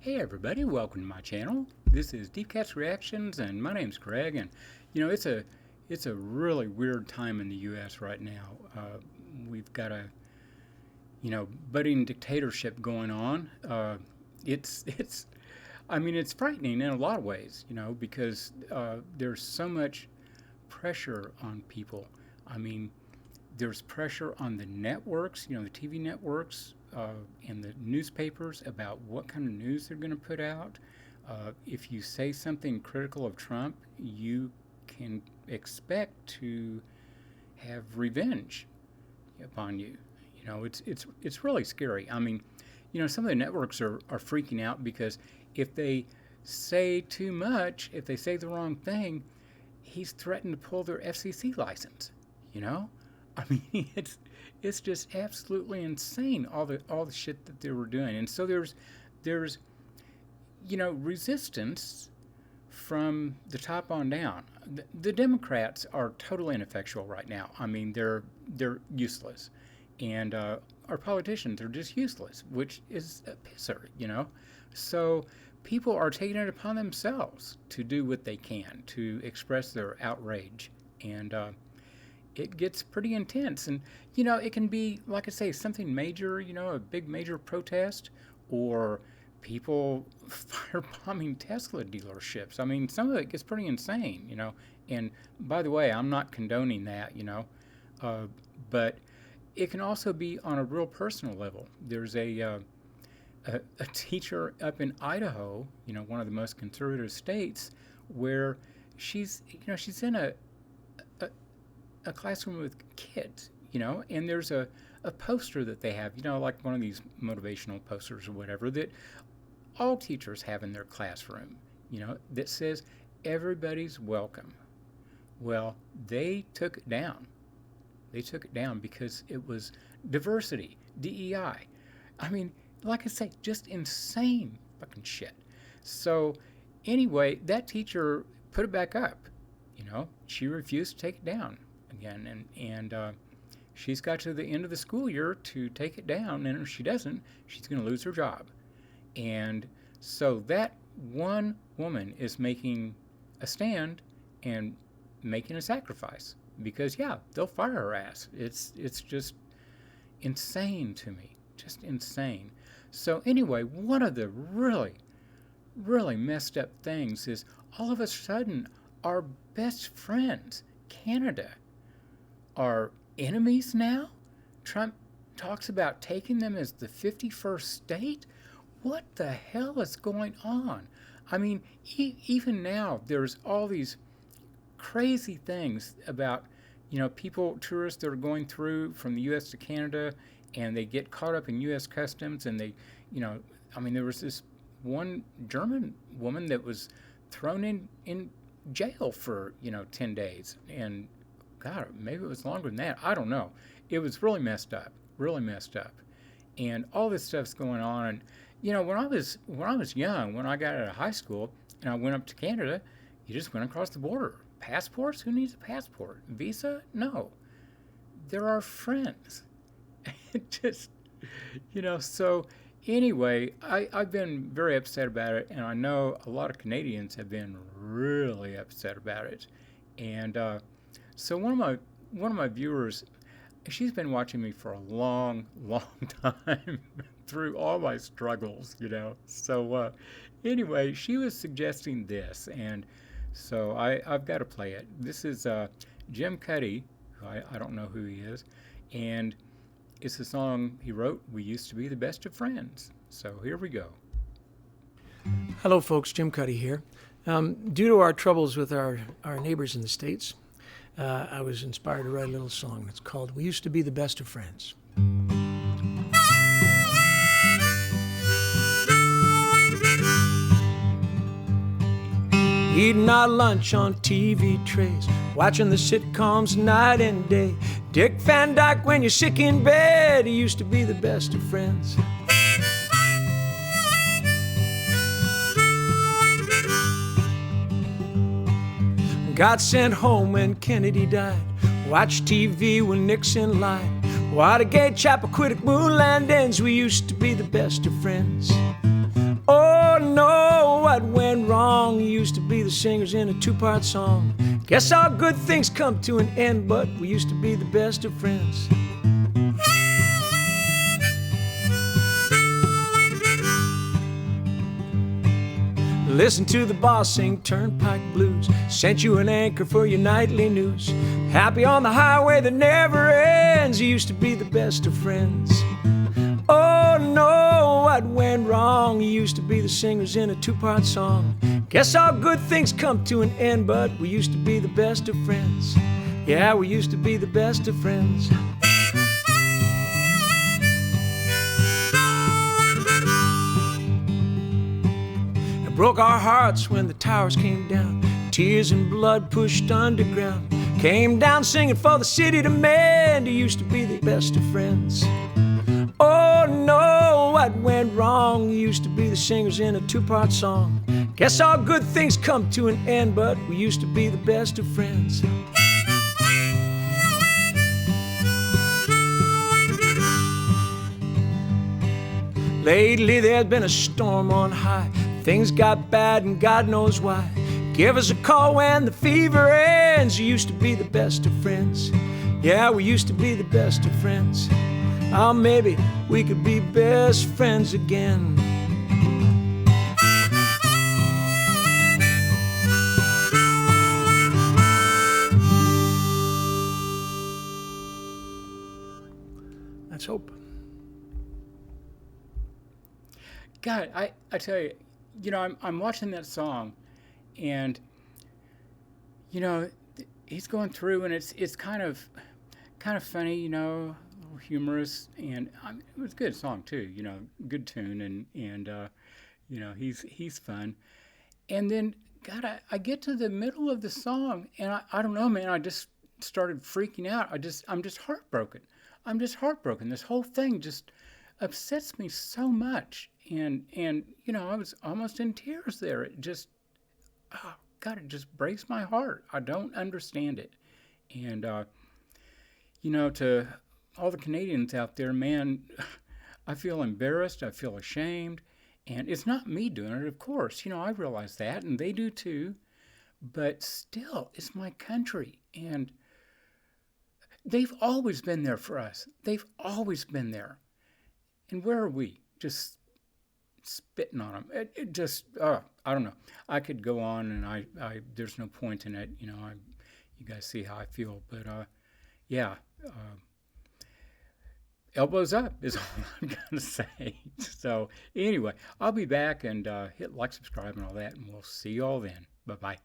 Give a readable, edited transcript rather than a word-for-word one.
Hey everybody, welcome to my channel. This is Deep Cat's Reactions and my name's Greg, and it's a really weird time in the US right now. We've got a budding dictatorship going on. It's frightening in a lot of ways, because there's so much pressure on people. There's pressure on the networks, the TV networks, and the newspapers about what kind of news they're going to put out. If you say something critical of Trump, you can expect to have revenge upon you. It's really scary. Some of the networks are freaking out because if they say too much, if they say the wrong thing, he's threatened to pull their FCC license. It's just absolutely insane, all the shit that they were doing. And so there's resistance from the top on down. The Democrats are totally ineffectual right now. They're useless, and our politicians are just useless, which is a pisser. So people are taking it upon themselves to do what they can to express their outrage, and it gets pretty intense. And it can be, like I say, something major, a big major protest, or people firebombing Tesla dealerships. Some of it gets pretty insane, and by the way, I'm not condoning that, but it can also be on a real personal level. There's a teacher up in Idaho, one of the most conservative states, where she's in a classroom with kids, and there's a poster that they have, like one of these motivational posters or whatever that all teachers have in their classroom, that says everybody's welcome. Well, they took it down. They took it down because it was diversity, DEI. Like I say, just insane fucking shit. So anyway, that teacher put it back up. She refused to take it down again, and she's got to the end of the school year to take it down, and if she doesn't, she's going to lose her job. And so that one woman is making a stand and making a sacrifice, because they'll fire her ass. It's just insane to me, just insane. So anyway, one of the really, really messed up things is all of a sudden our best friends, Canada, are enemies now. Trump talks about taking them as the 51st state. What the hell is going on? Even now, there's all these crazy things about, tourists that are going through from the U.S. to Canada, and they get caught up in U.S. customs, and they, there was this one German woman that was thrown in jail for, 10 days, and God, maybe it was longer than that. I don't know. It was really messed up, and all this stuff's going on. And when I was young, when I got out of high school and I went up to Canada, you just went across the border. Passports? Who needs a passport? Visa? No. They're our friends. Just, so anyway, I've been very upset about it, and I know a lot of Canadians have been really upset about it. And so one of my viewers, she's been watching me for a long, long time through all my struggles, So anyway, she was suggesting this, and so I've got to play it. This is Jim Cuddy, who I don't know who he is, and it's a song he wrote, "We Used to Be the Best of Friends." So here we go. Hello folks, Jim Cuddy here. Due to our troubles with our neighbors in the States, I was inspired to write a little song. It's called "We Used to Be the Best of Friends." Eating our lunch on TV trays, watching the sitcoms night and day. Dick Van Dyke, when you're sick in bed, he used to be the best of friends. Got sent home when Kennedy died, watched TV when Nixon lied. Watergate, Chappaquiddick, moon landings, we used to be the best of friends. Oh, the singers in a two-part song. Guess all good things come to an end, but we used to be the best of friends. Listen to the boss sing Turnpike Blues. Sent you an anchor for your nightly news. Happy on the highway that never ends. You used to be the best of friends. Oh no, what went wrong? You used to be the singers in a two-part song. Guess all good things come to an end, but we used to be the best of friends. Yeah, we used to be the best of friends. It broke our hearts when the towers came down. Tears and blood pushed underground. Came down singing for the city to mend. You used to be the best of friends. Oh no, what went wrong? You used to be the singers in a two-part song. Guess all good things come to an end, but we used to be the best of friends. Lately there's been a storm on high. Things got bad and God knows why. Give us a call when the fever ends. You used to be the best of friends. Yeah, we used to be the best of friends. Oh, maybe we could be best friends again. Let's hope. God, I tell you, I'm watching that song, and he's going through, and it's kind of funny, a little humorous, and it was a good song too, good tune, and he's fun, and then God, I get to the middle of the song, and I don't know, man, I just started freaking out. I'm just heartbroken. I'm just heartbroken. This whole thing just upsets me so much, and I was almost in tears there. It just, oh God, it just breaks my heart. I don't understand it, and to all the Canadians out there, man, I feel embarrassed. I feel ashamed, and it's not me doing it, of course. I realize that, and they do too, but still, it's my country, and they've always been there for us. They've always been there. And where are we? Just spitting on them. It just, I don't know. I could go on, and I there's no point in it. You guys see how I feel. But, yeah, elbows up is all I'm going to say. So, anyway, I'll be back, and hit like, subscribe, and all that, and we'll see you all then. Bye-bye.